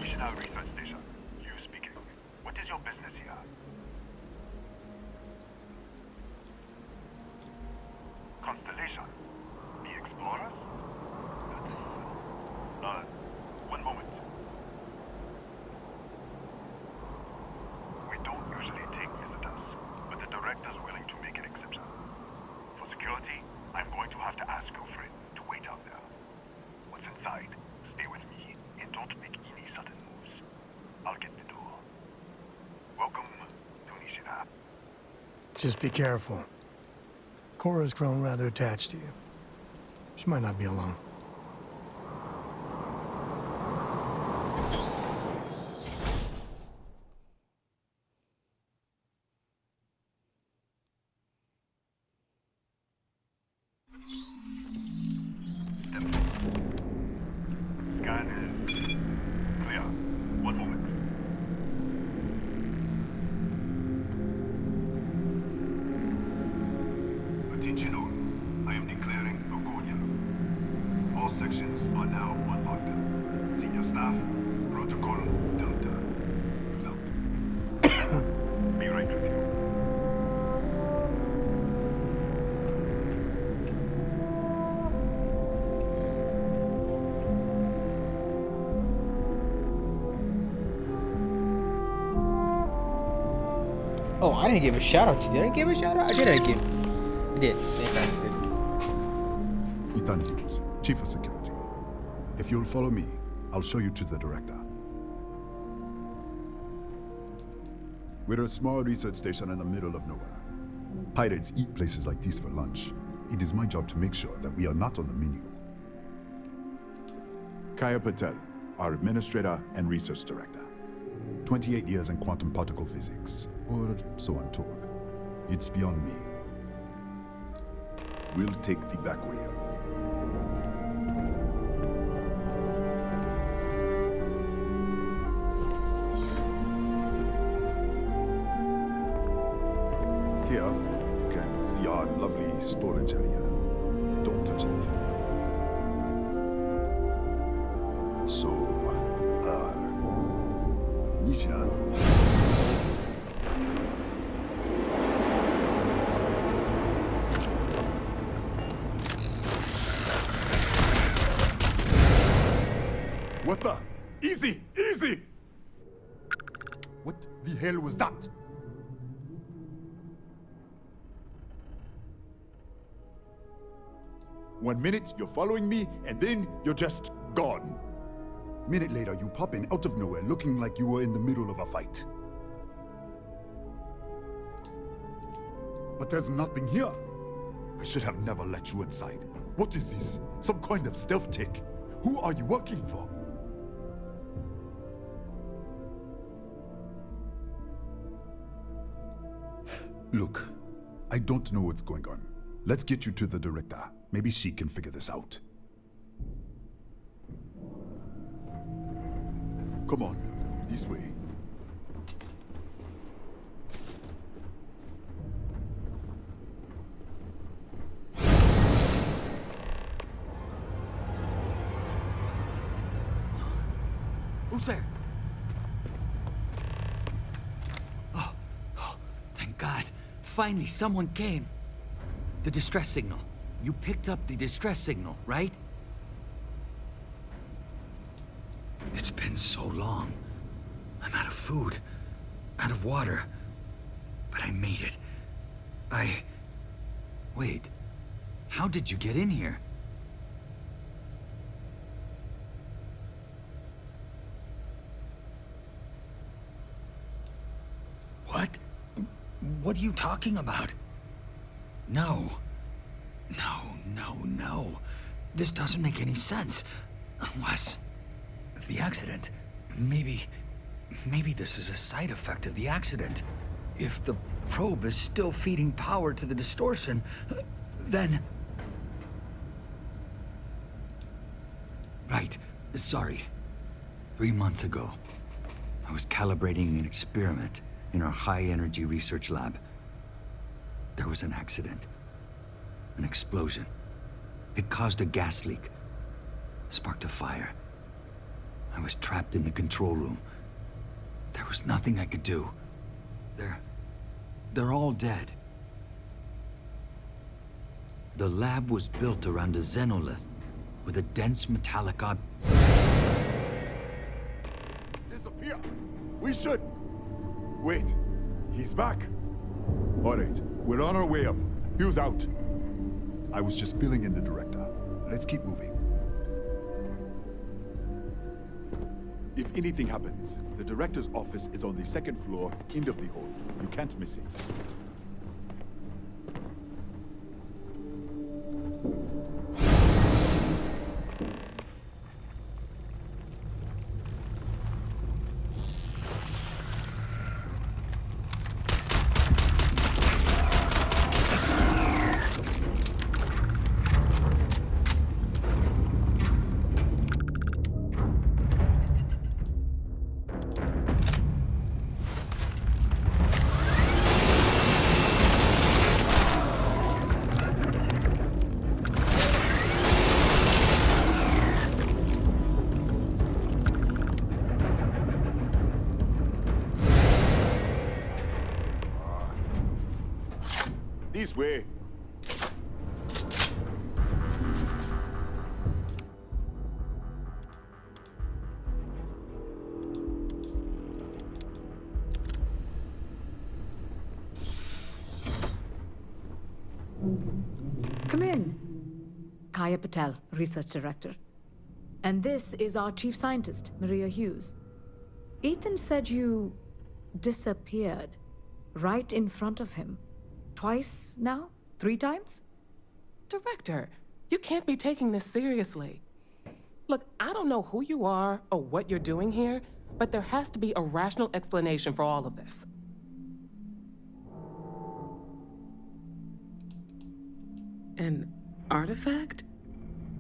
Research Station. You speaking. What is your business here? Constellation? The Explorers? One moment. We don't usually take visitors, but the director's willing to make an exception. For security, I'm going to have to ask your friend to wait out there. Once inside, stay with me and don't make any sudden moves. I'll get the door. Welcome to Nishina. Just be careful. Cora's grown rather attached to you. She might not be alone. Step. Scan is clear. One moment. Attention all. I am declaring Agonia. All sections are now unlocked. Senior staff, Protocol Delta. Use out. Be right with you. Oh, I didn't give a shout out to you. Did I give a shout out? I did. I did. Fantastic. Ethan Hughes, Chief of Security. If you'll follow me, I'll show you to the director. We're a small research station in the middle of nowhere. Pirates eat places like these for lunch. It is my job to make sure that we are not on the menu. Kaya Patel, our administrator and research director. 28 years in quantum particle physics, or so I'm told. It's beyond me. We'll take the back way out. Here, you can see our lovely storage area. Don't touch anything. So, Nishina. What the? Easy! Easy! What the hell was that? One minute you're following me, and then you're just gone. Minute later, you pop in out of nowhere looking like you were in the middle of a fight. But there's nothing here. I should have never let you inside. What is this? Some kind of stealth tech? Who are you working for? Look, I don't know what's going on. Let's get you to the director. Maybe she can figure this out. Come on, this way. Who's there? Oh, thank God. Finally, someone came. The distress signal. You picked up the distress signal, right? It's been so long. I'm out of food, out of water. But I made it. Wait. How did you get in here? What? What are you talking about? No. No. This doesn't make any sense. Unless... the accident. Maybe this is a side effect of the accident. If the probe is still feeding power to the distortion, then... Right. Sorry. 3 months ago, I was calibrating an experiment in our high-energy research lab. There was an accident. An explosion. It caused a gas leak. Sparked a fire. I was was trapped in the control room. There was nothing I could do. They're all dead. The lab was built around a xenolith with a dense metallic Disappear! We should... Wait. He's back. All right, we're on our way up. Hughes out. I was just filling in the director. Let's keep moving. If anything happens, the director's office is on the second floor, end of the hall. You can't miss it. This way. Come in. Kaya Patel, Research Director. And this is our Chief Scientist, Maria Hughes. Ethan said you disappeared right in front of him. Twice now? 3 times? Director, you can't be taking this seriously. Look, I don't know who you are or what you're doing here, but there has to be a rational explanation for all of this. An artifact?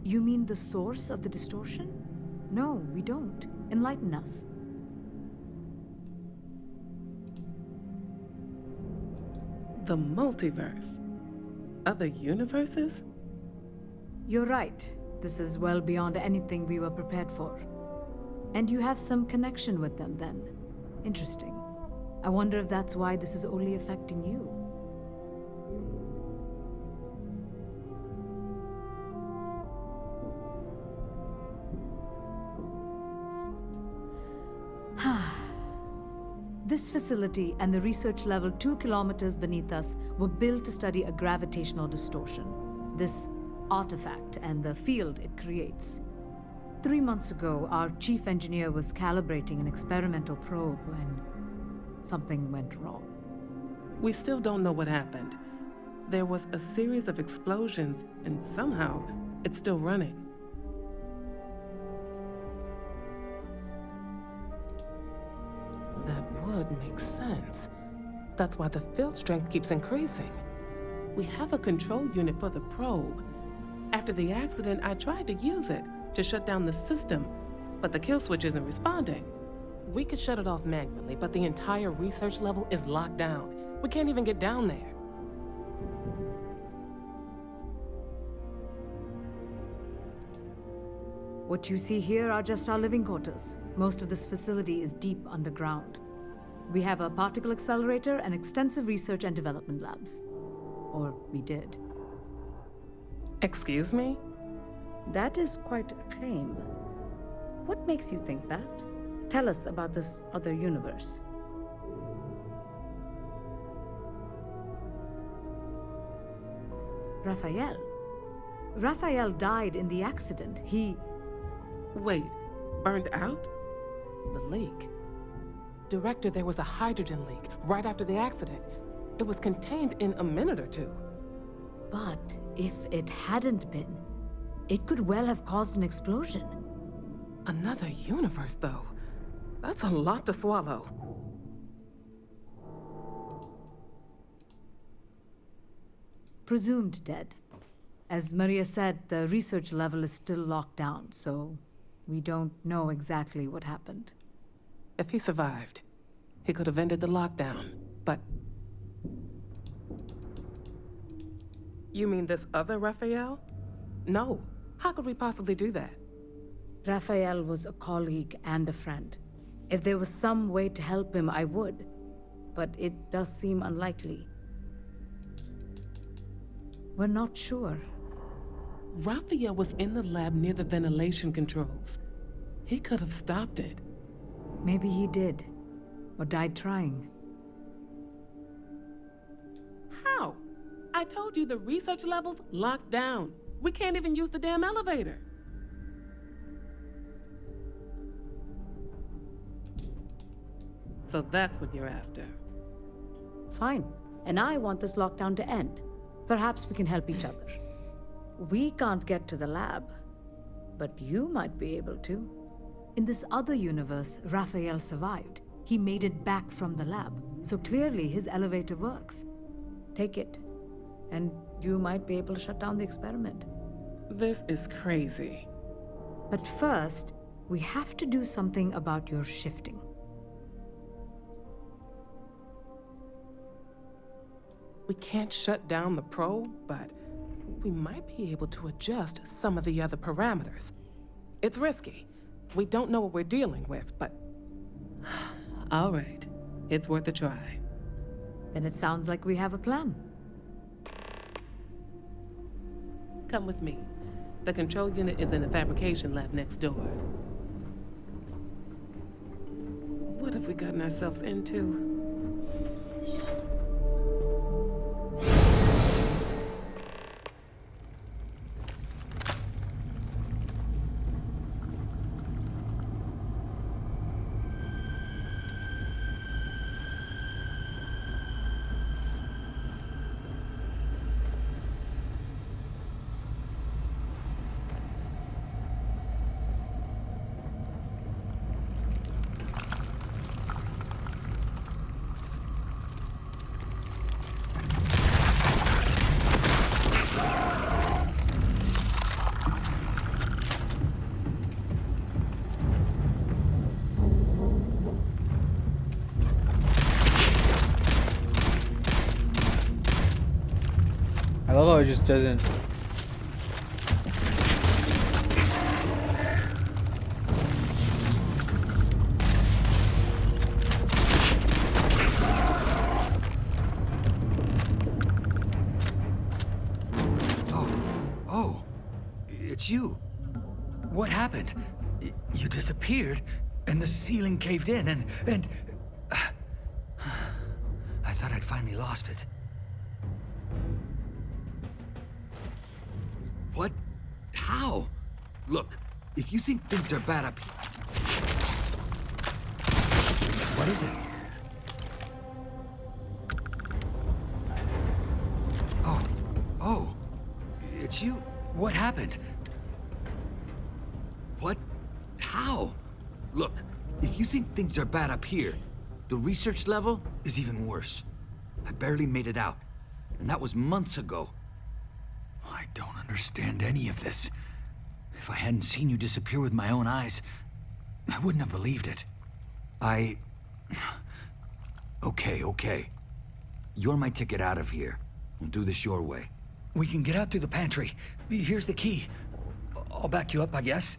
You mean the source of the distortion? No, we don't. Enlighten us. The multiverse? Other universes? You're right. This is well beyond anything we were prepared for. And you have some connection with them then. Interesting. I wonder if that's why this is only affecting you. This facility and the research level 2 kilometers beneath us were built to study a gravitational distortion, this artifact and the field it creates. 3 months ago, our chief engineer was calibrating an experimental probe when something went wrong. We still don't know what happened. There was a series of explosions, and somehow it's still running. That would make sense. That's why the field strength keeps increasing. We have a control unit for the probe. After the accident, I tried to use it to shut down the system, but the kill switch isn't responding. We could shut it off manually, but the entire research level is locked down. We can't even get down there. What you see here are just our living quarters. Most of this facility is deep underground. We have a particle accelerator and extensive research and development labs. Or we did. Excuse me? That is quite a claim. What makes you think that? Tell us about this other universe. Raphael. Raphael died in the accident. He... Wait, burned out? The leak. Director, there was a hydrogen leak right after the accident. It was contained in a minute or two. But if it hadn't been, it could well have caused an explosion. Another universe, though. That's a lot to swallow. Presumed dead. As Maria said, the research level is still locked down, so we don't know exactly what happened. If he survived, he could have ended the lockdown, but... You mean this other Raphael? No. How could we possibly do that? Raphael was a colleague and a friend. If there was some way to help him, I would. But it does seem unlikely. We're not sure. Raphael was in the lab near the ventilation controls. He could have stopped it. Maybe he did. Or died trying. How? I told you the research level's locked down. We can't even use the damn elevator. So that's what you're after. Fine. And I want this lockdown to end. Perhaps we can help each other. We can't get to the lab, but you might be able to. In this other universe, Raphael survived. He made it back from the lab, so clearly his elevator works. Take it, and you might be able to shut down the experiment. This is crazy. But first, we have to do something about your shifting. We can't shut down the probe, but we might be able to adjust some of the other parameters. It's risky. We don't know what we're dealing with, but... All right. It's worth a try. Then it sounds like we have a plan. Come with me. The control unit is in the fabrication lab next door. What have we gotten ourselves into? I love how it just doesn't. Oh, it's you. What happened? You disappeared, and the ceiling caved in, and I thought I'd finally lost it. What? How? Look, if you think things are bad up here... What is it? Oh, it's you. What happened? What? How? Look, if you think things are bad up here, the research level is even worse. I barely made it out, and that was months ago. I don't understand any of this. If I hadn't seen you disappear with my own eyes, I wouldn't have believed it. Okay. You're my ticket out of here. We'll do this your way. We can get out through the pantry. Here's the key. I'll back you up, I guess.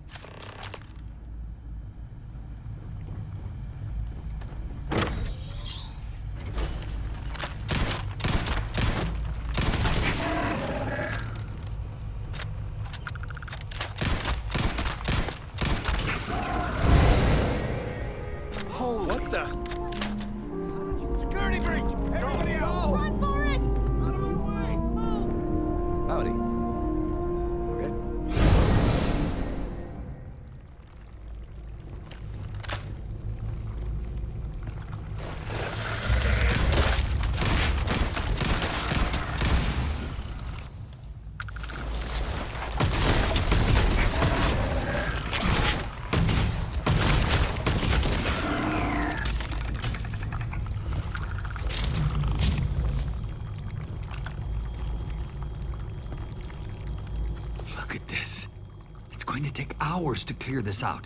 What the? Security breach! Everybody out! Run for it! Out of my way! Move! Howdy. Okay. Look at this. It's going to take hours to clear this out.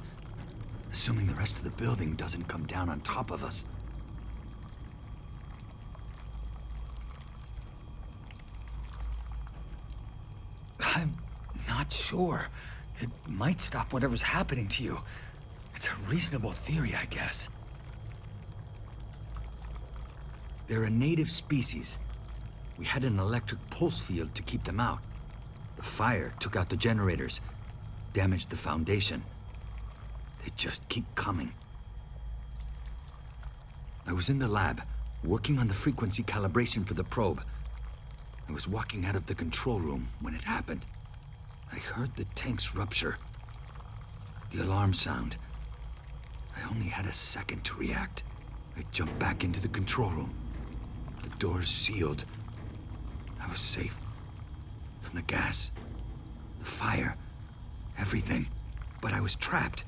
Assuming the rest of the building doesn't come down on top of us. I'm not sure. It might stop whatever's happening to you. It's a reasonable theory, I guess. They're a native species. We had an electric pulse field to keep them out. The fire took out the generators, damaged the foundation. They just keep coming. I was in the lab, working on the frequency calibration for the probe. I was walking out of the control room when it happened. I heard the tanks rupture. The alarm sound. I only had a second to react. I jumped back into the control room. The doors sealed. I was safe. From the gas, the fire, everything. But I was trapped.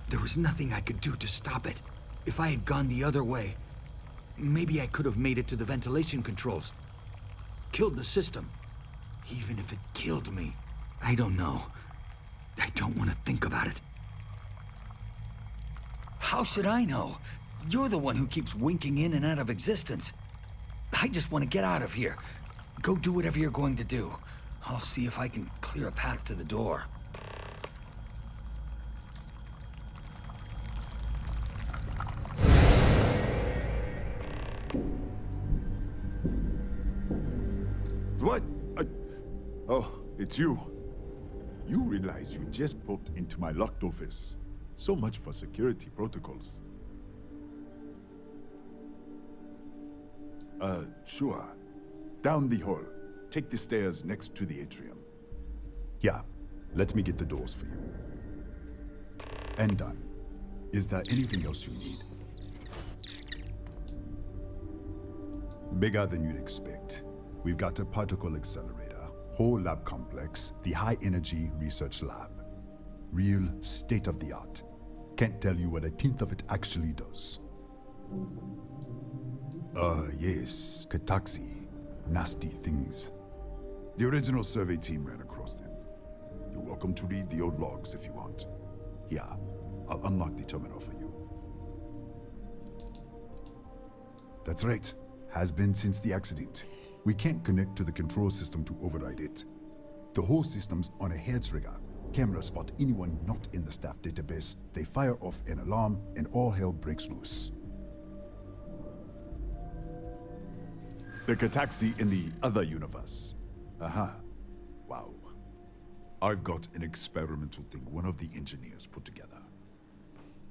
There was nothing I could do to stop it. If I had gone the other way, maybe I could have made it to the ventilation controls. Killed the system. Even if it killed me, I don't know. I don't want to think about it. How should I know? You're the one who keeps winking in and out of existence. I just want to get out of here. Go do whatever you're going to do. I'll see if I can clear a path to the door. What? Oh, it's you. You realize you just popped into my locked office. So much for security protocols. Sure. Down the hall. Take the stairs next to the atrium. Yeah, let me get the doors for you. And done. Is there anything else you need? Bigger than you'd expect. We've got a particle accelerator, whole lab complex, the high energy research lab. Real state of the art. Can't tell you what a tenth of it actually does. Yes, Kataxi. Nasty things. The original survey team ran across them. You're welcome to read the old logs if you want. Yeah, I'll unlock the terminal for you. That's right. Has been since the accident. We can't connect to the control system to override it. The whole system's on a hair trigger. Cameras spot anyone not in the staff database. They fire off an alarm and all hell breaks loose. The Kataxi in the other universe. Wow. I've got an experimental thing one of the engineers put together.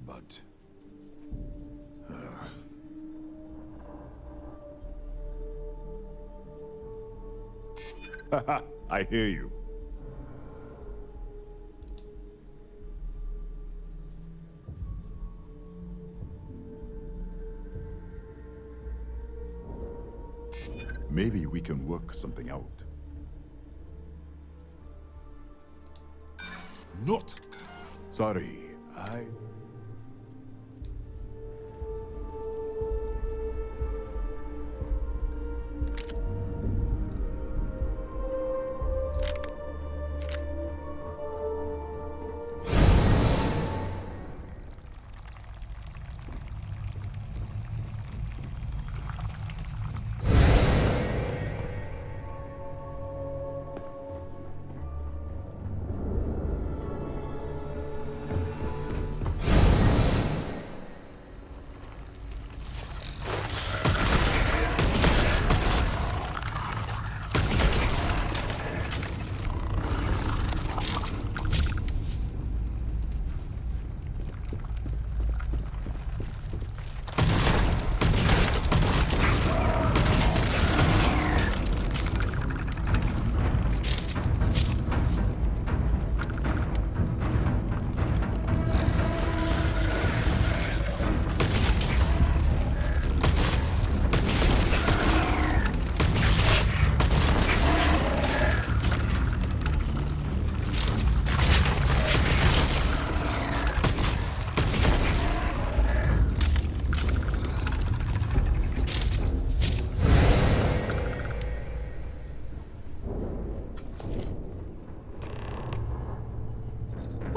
But... I hear you. Maybe we can work something out. Not. Sorry,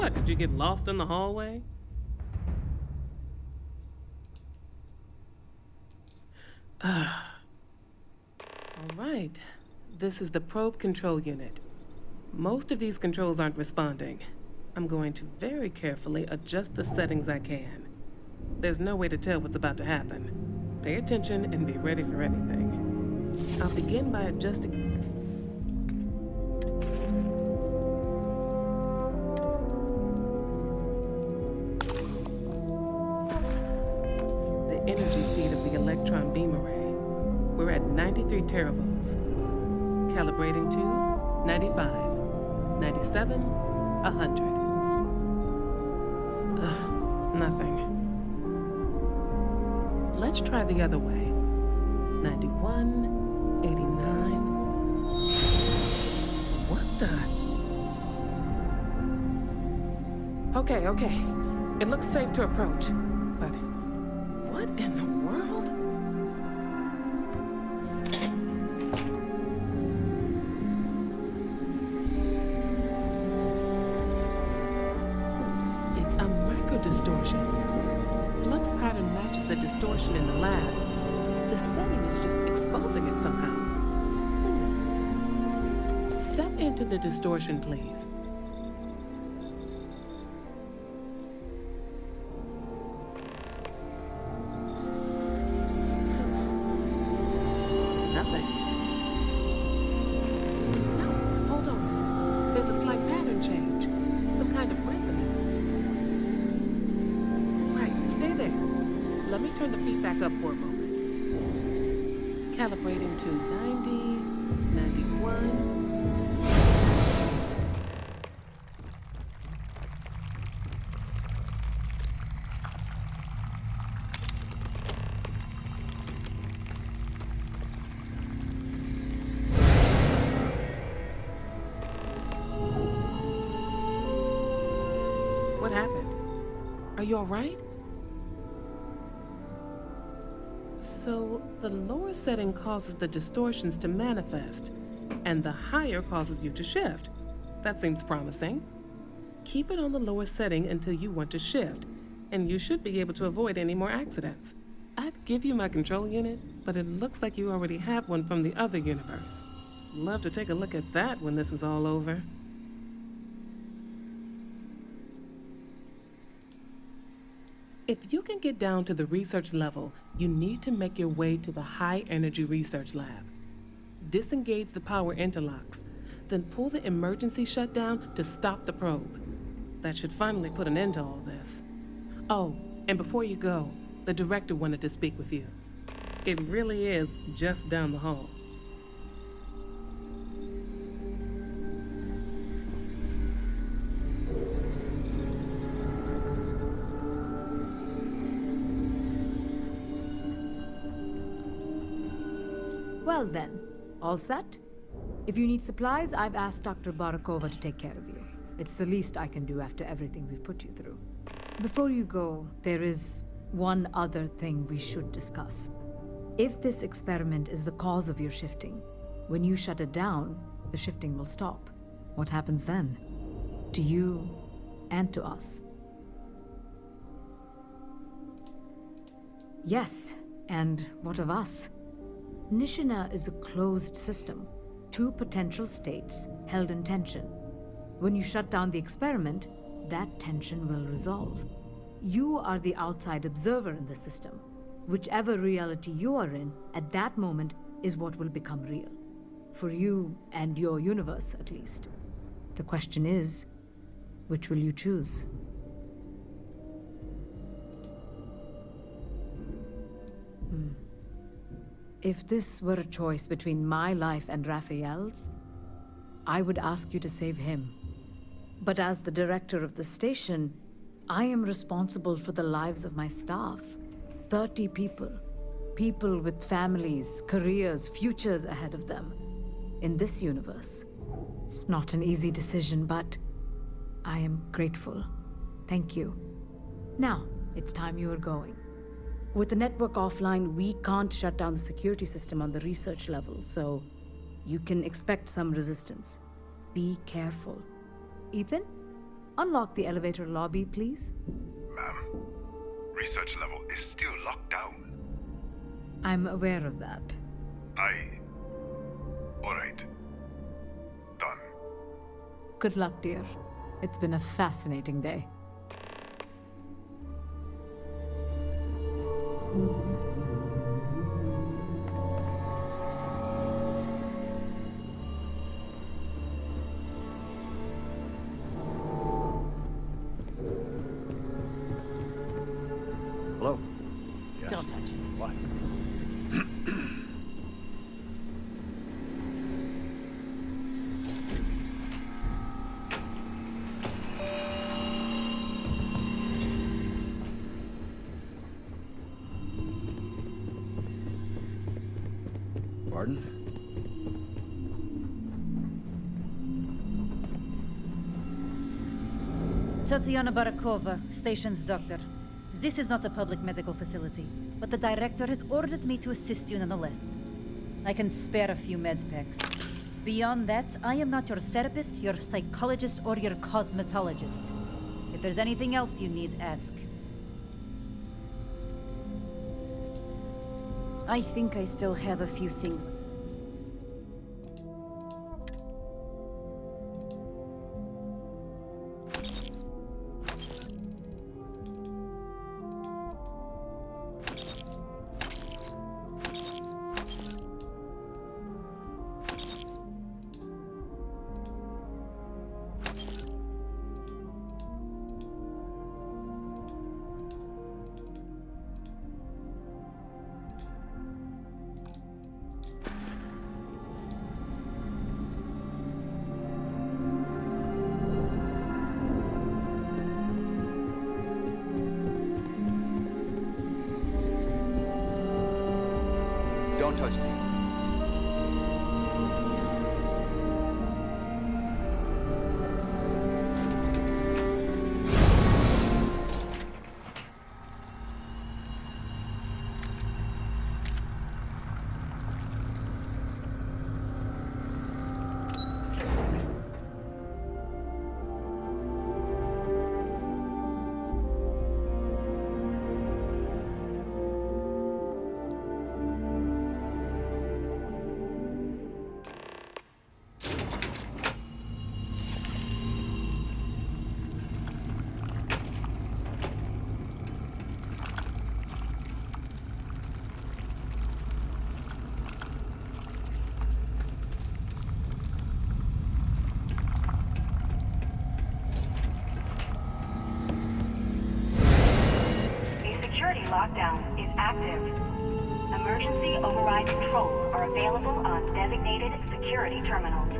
What, did you get lost in the hallway? All right. This is the probe control unit. Most of these controls aren't responding. I'm going to very carefully adjust the settings I can. There's no way to tell what's about to happen. Pay attention and be ready for anything. I'll begin by adjusting... the energy feed of the electron beam array. We're at 93 teravolts. Calibrating to 95. 97, 100. Nothing. Let's try the other way. 91, 89. What the? Okay. It looks safe to approach. But what in the world? Distortion. Flux pattern matches the distortion in the lab. The setting is just exposing it somehow. Step into the distortion, please. Nothing. No, hold on. There's a slight pattern change. Some kind of resonance. Stay there. Let me turn the feed back up for a moment. Calibrating to 90, 91. What happened? Are you all right? So, the lower setting causes the distortions to manifest, and the higher causes you to shift. That seems promising. Keep it on the lower setting until you want to shift, and you should be able to avoid any more accidents. I'd give you my control unit, but it looks like you already have one from the other universe. Love to take a look at that when this is all over. If you can get down to the research level, you need to make your way to the high-energy research lab. Disengage the power interlocks, then pull the emergency shutdown to stop the probe. That should finally put an end to all this. Oh, and before you go, the director wanted to speak with you. It really is just down the hall. Well then, all set? If you need supplies, I've asked Dr. Barakova to take care of you. It's the least I can do after everything we've put you through. Before you go, there is one other thing we should discuss. If this experiment is the cause of your shifting, when you shut it down, the shifting will stop. What happens then? To you and to us. Yes, and what of us? Nishina is a closed system, 2 potential states held in tension. When you shut down the experiment, that tension will resolve. You are the outside observer in the system. Whichever reality you are in, at that moment, is what will become real. For you and your universe, at least. The question is, which will you choose? If this were a choice between my life and Raphael's, I would ask you to save him. But as the director of the station, I am responsible for the lives of my staff. 30 people. People with families, careers, futures ahead of them. In this universe. It's not an easy decision, but I am grateful. Thank you. Now, it's time you are going. With the network offline, we can't shut down the security system on the research level, so you can expect some resistance. Be careful. Ethan, unlock the elevator lobby, please. Ma'am, research level is still locked down. I'm aware of that. All right. Done. Good luck, dear. It's been a fascinating day. Hello? Yes. Don't touch it. What? Pardon? Tatiana Barakova, station's doctor. This is not a public medical facility, but the director has ordered me to assist you nonetheless. I can spare a few med packs. Beyond that, I am not your therapist, your psychologist, or your cosmetologist. If there's anything else you need, ask. I think I still have a few things. Don't touch them. Security lockdown is active. Emergency override controls are available on designated security terminals.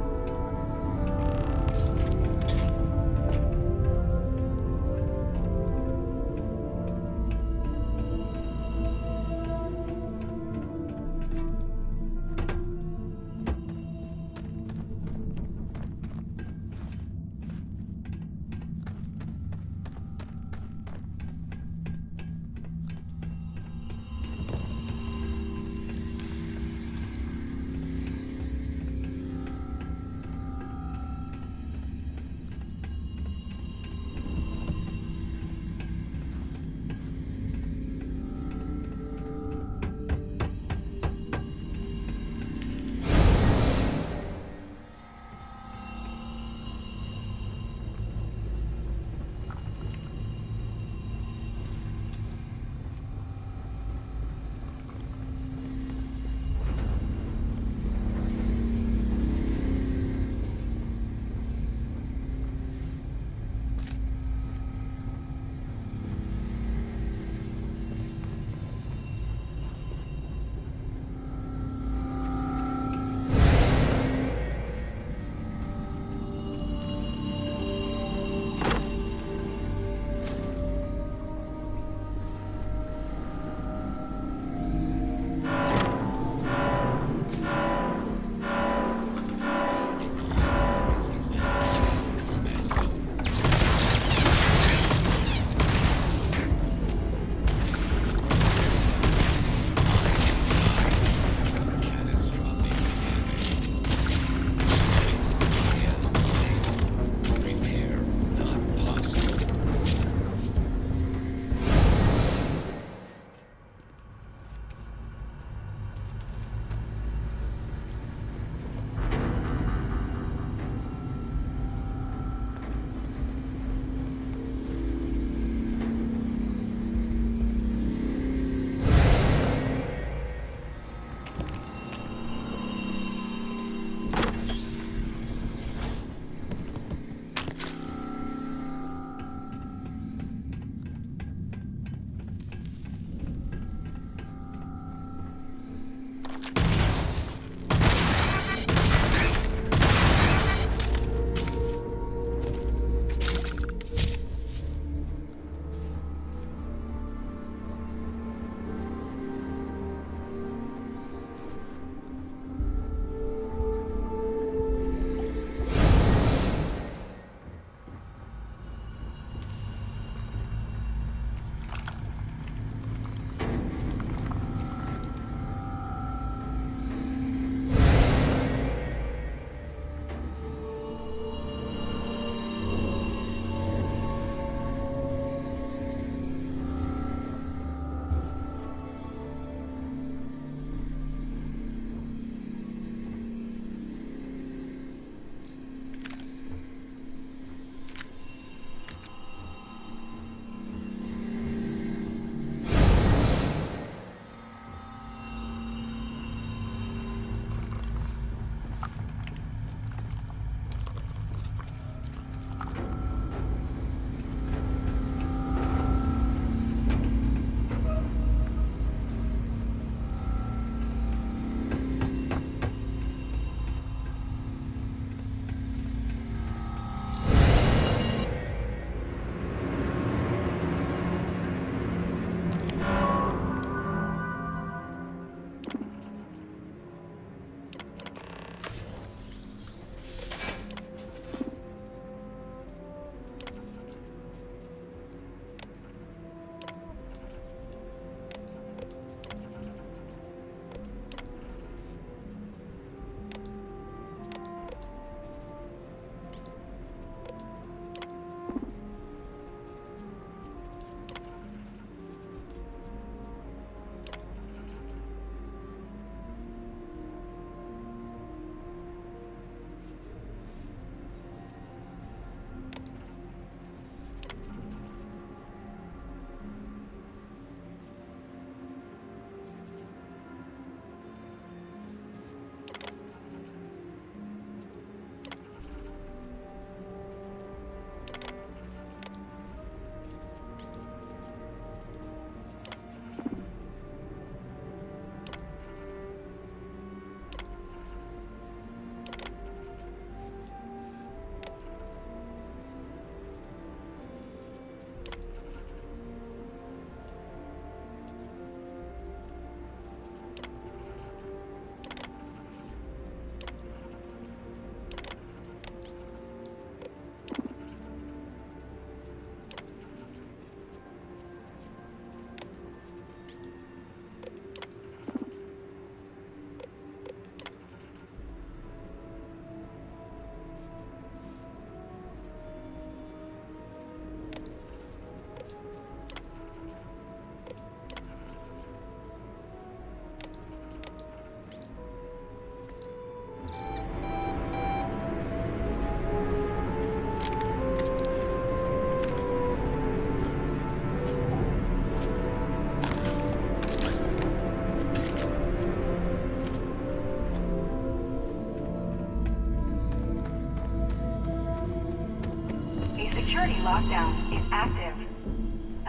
lockdown is active.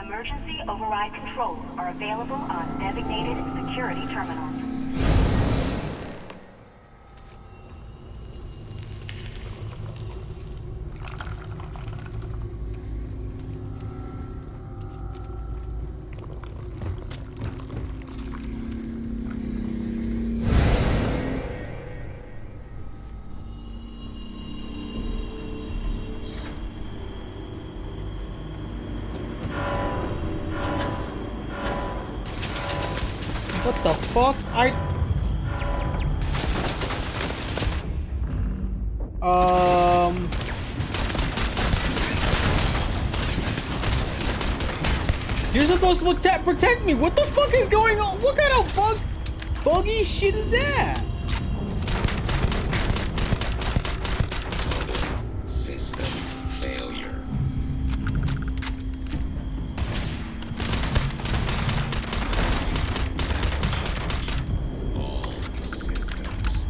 Emergency override controls are available on designated security terminals. What the fuck? You're supposed to protect me. What the fuck is going on? What kind of buggy shit is that? System failure. All systems.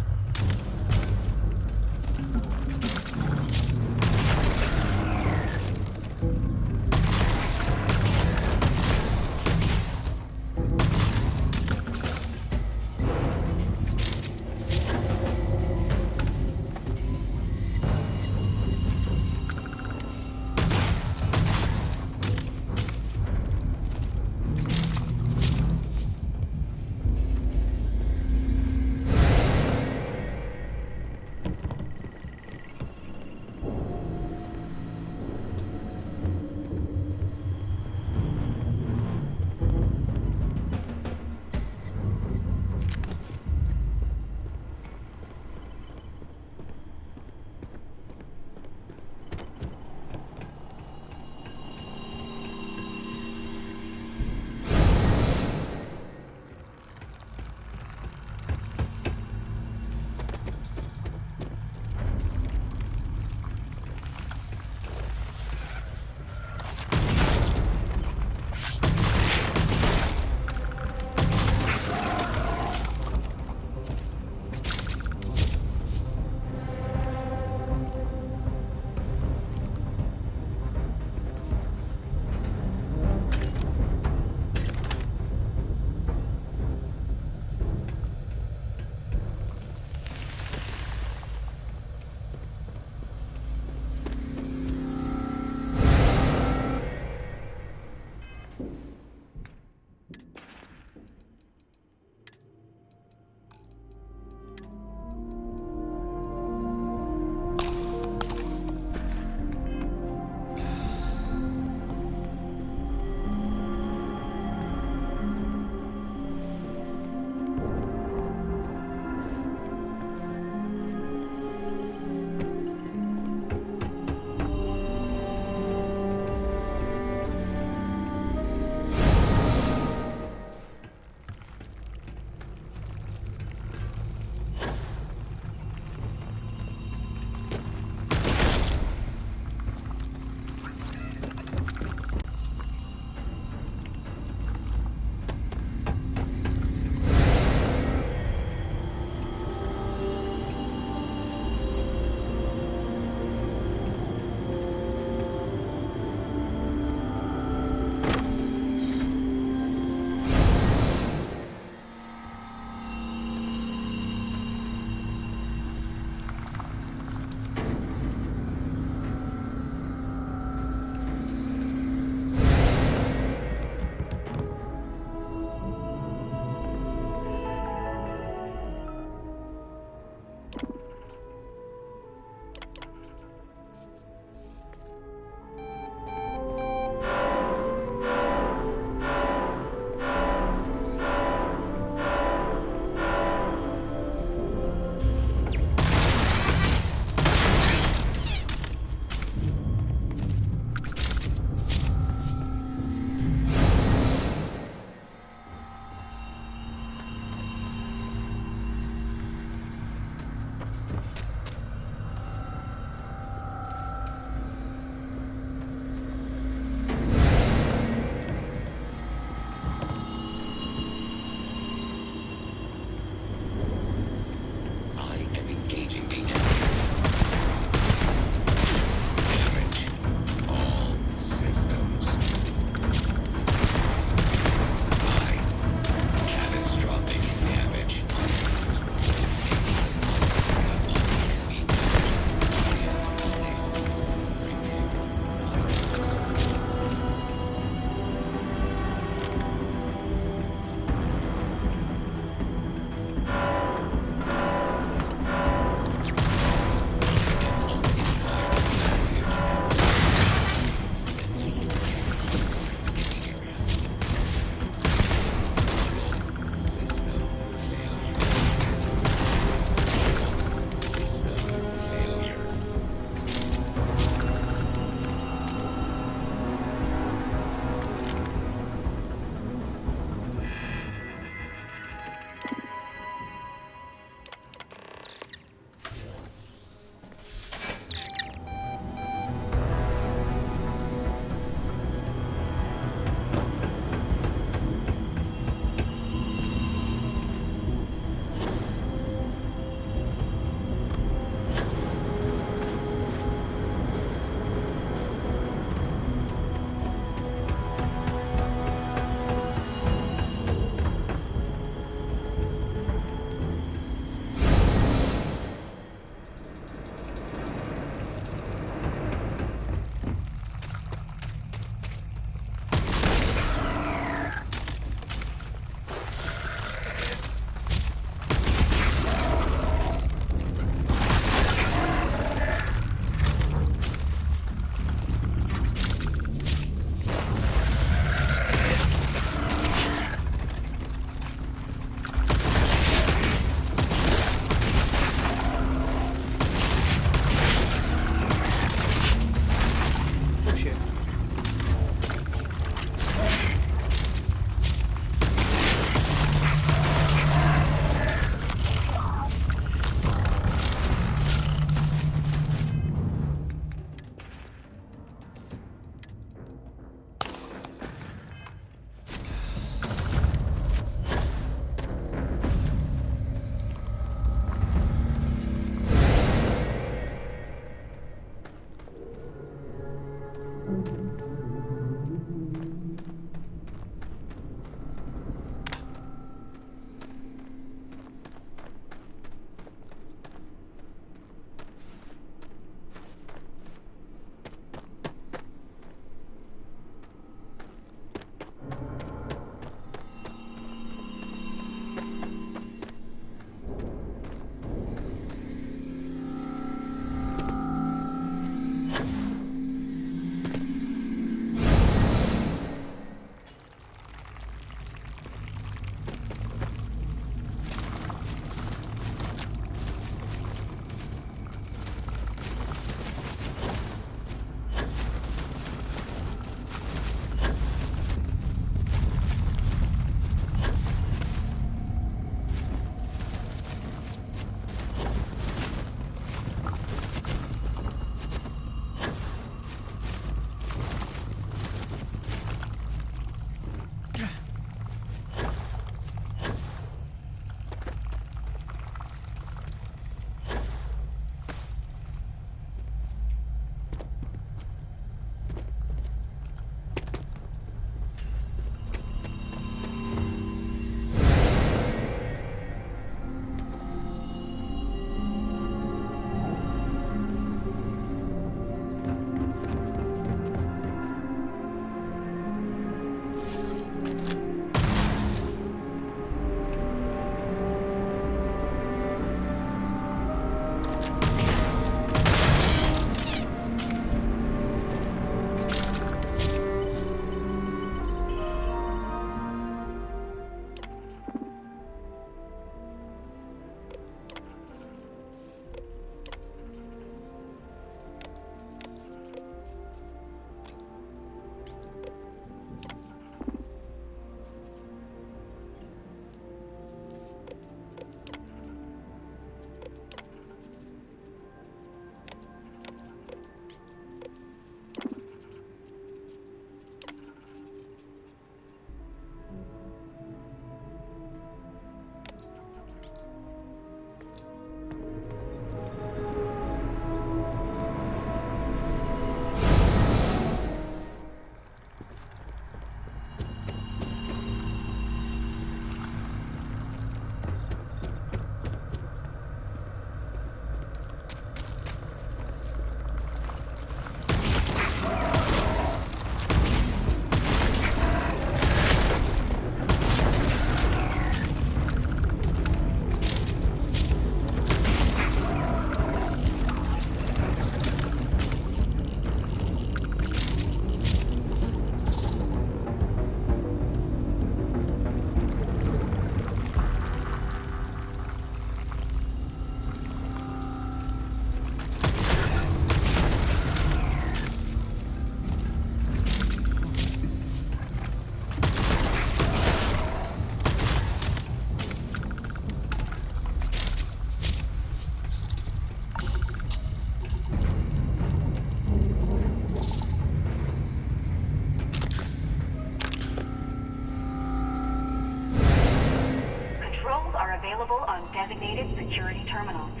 available on designated security terminals.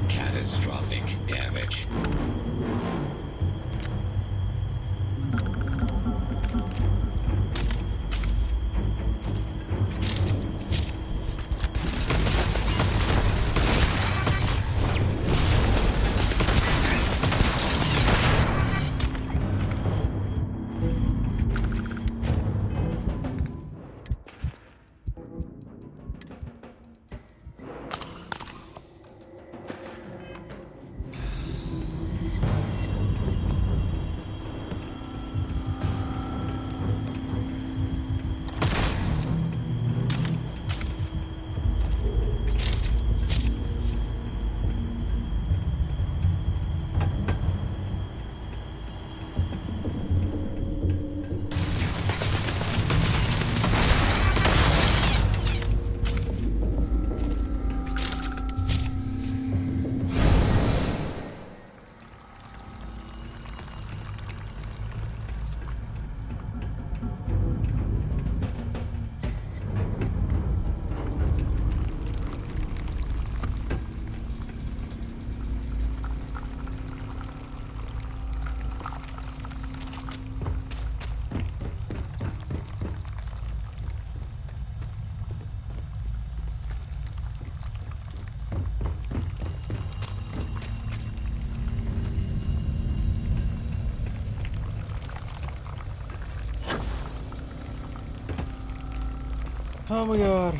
Catastrophic damage. Oh my god.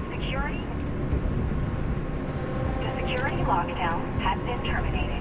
Security? The security lockdown has been terminated.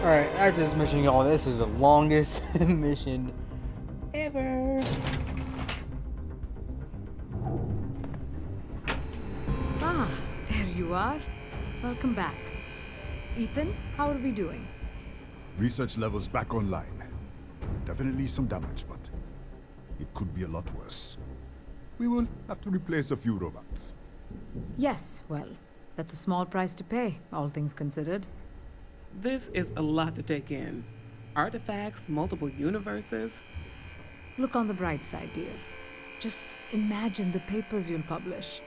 Alright, after this mission, y'all, this is the longest mission ever. Ah, there you are. Welcome back. Ethan, how are we doing? Research levels back online. Definitely some damage, but it could be a lot worse. We will have to replace a few robots. Yes, well, that's a small price to pay, all things considered. This is a lot to take in. Artifacts, multiple universes. Look on the bright side, dear. Just imagine the papers you'll publish.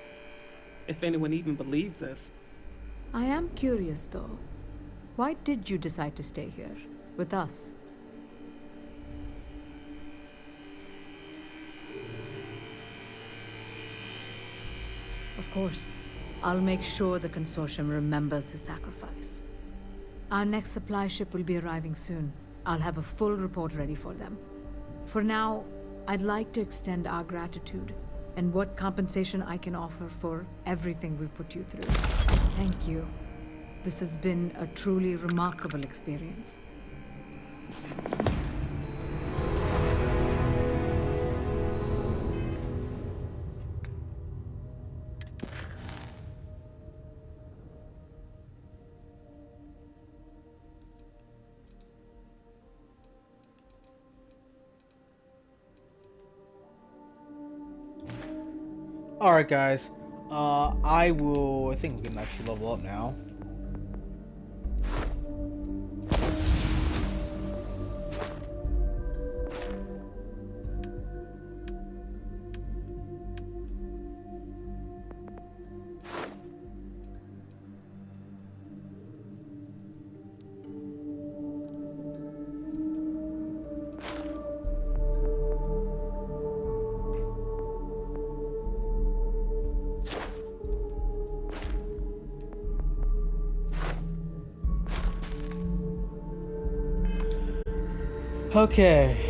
If anyone even believes us. I am curious, though. Why did you decide to stay here, with us? Of course. I'll make sure the consortium remembers his sacrifice. Our next supply ship will be arriving soon. I'll have a full report ready for them. For now, I'd like to extend our gratitude and what compensation I can offer for everything we put you through. Thank you. This has been a truly remarkable experience. Alright, guys. I think we can actually level up now. Okay.